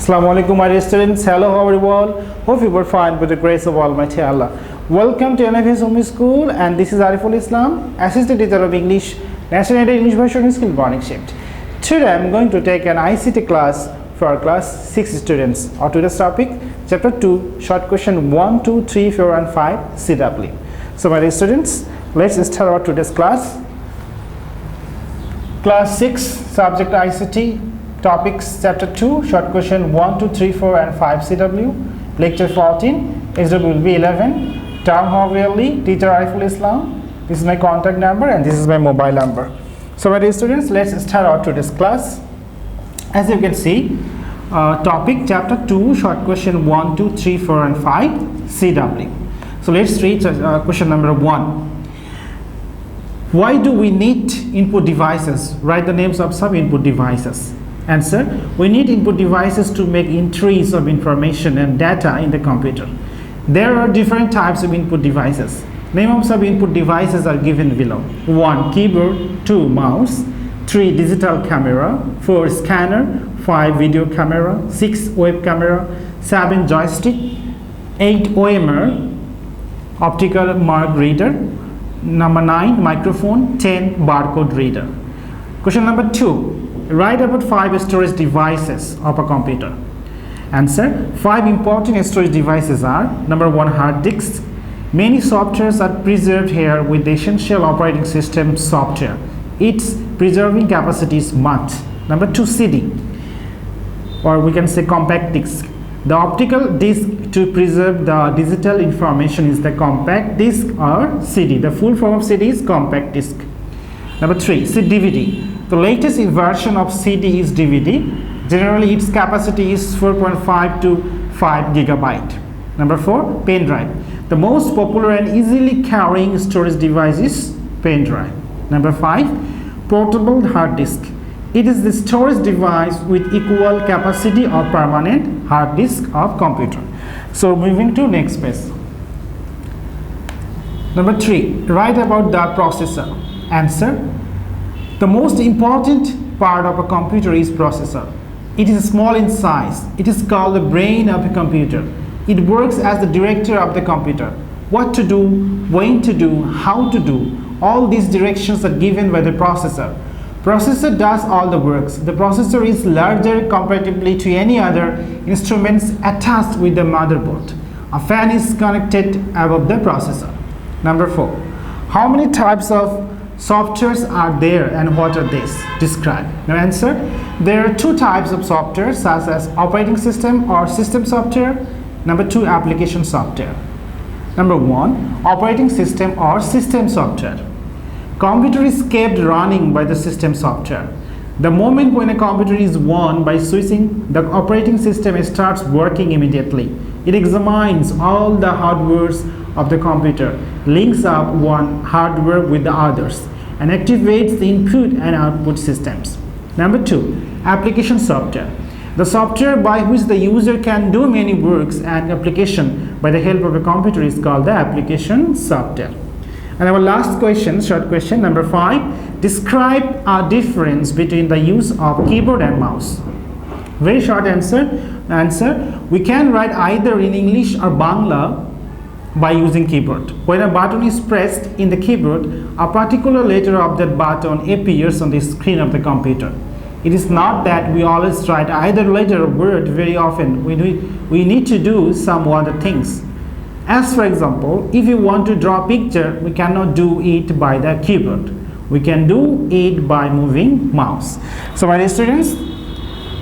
Assalamu alaikum, my dear students. Hello, how are you all? Hope you were fine with the grace of Almighty Allah. Welcome to NFS Home School, and this is Ariful Islam, Assistant Teacher of English, National English Version Skill Morning Shift. Today, I am going to take an ICT class for class 6 students. Our today's topic, Chapter 2, short question 1, 2, 3, 4, and 5, CW. So, my dear students, let's start our today's class. Class 6, subject ICT. Topics chapter 2, short question 1, 2, 3, 4 and 5 CW. Lecture 14, SW will be 11. Town Hall Really, Teacher Ariful Islam. This is my contact number and this is my mobile number. So my dear students, let's start out today's class. As you can see, topic chapter 2, short question 1, 2, 3, 4 and 5 CW. So let's read question number 1. Why do we need input devices? Write the names of some input devices. Answer: we need input devices to make entries of information and data in the computer. There are different types of input devices. Name of some input devices are given below. 1. Keyboard. 2. Mouse. 3. Digital camera. 4. Scanner. 5. Video camera. 6. Web camera. 7. Joystick. 8. OMR, optical mark reader. Number 9. Microphone. 10. Barcode reader. Question number 2. Write about 5 storage devices of a computer. Answer: 5 important storage devices are: number 1, hard disk. Many softwares are preserved here with the essential operating system software. Its preserving capacity is much. Number 2, CD, or we can say compact disk. The optical disk to preserve the digital information is the compact disk or CD. The full form of CD is compact disk. Number 3, DVD. The latest version of CD is DVD. Generally, its capacity is 4.5 to 5 gigabyte. Number 4, pen drive. The most popular and easily carrying storage device is pen drive. Number 5, portable hard disk. It is the storage device with equal capacity of permanent hard disk of computer. So, moving to next page. Number 3, write about the processor. Answer: the most important part of a computer is processor. It is small in size. It is called the brain of a computer. It works as the director of the computer. What to do, when to do, how to do, all these directions are given by the processor. Processor does all the works. The processor is larger comparatively to any other instruments attached with the motherboard. A fan is connected above the processor. Number 4. How many types of softwares are there and what are these? Describe. Now answer: there are 2 types of software, such as operating system or system software. Number 2, application software. Number 1, operating system or system software. Computer is kept running by the system software. The moment when a computer is on by switching, the operating system starts working immediately. It examines all the hardwares of the computer, links up one hardware with the others, and activates the input and output systems. Number 2, application software. The software by which the user can do many works and application by the help of a computer is called the application software. And our last question, short question number 5, describe a difference between the use of keyboard and mouse. Very short answer. We can write either in English or Bangla by using keyboard. When a button is pressed in the keyboard, a particular letter of that button appears on the screen of the computer. It is not that we always write either letter or word. Very often we need to do some other things. As for example, if you want to draw a picture, we cannot do it by the keyboard. We can do it by moving mouse. So my dear students,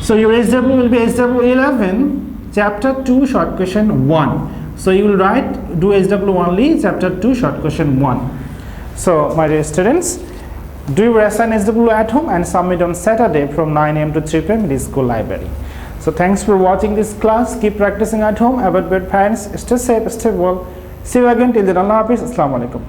so your SW will be SW 11, chapter 2, short question 1. So you will do SW only, chapter 2, short question 1. So my dear students, do your assign SW at home and submit on Saturday from 9 AM to 3 PM in the school library. So thanks for watching this class. Keep practicing at home. Avoid bad parents. Stay safe, stay well. See you again. Till then, Allah Hafiz. Assalamu alaikum.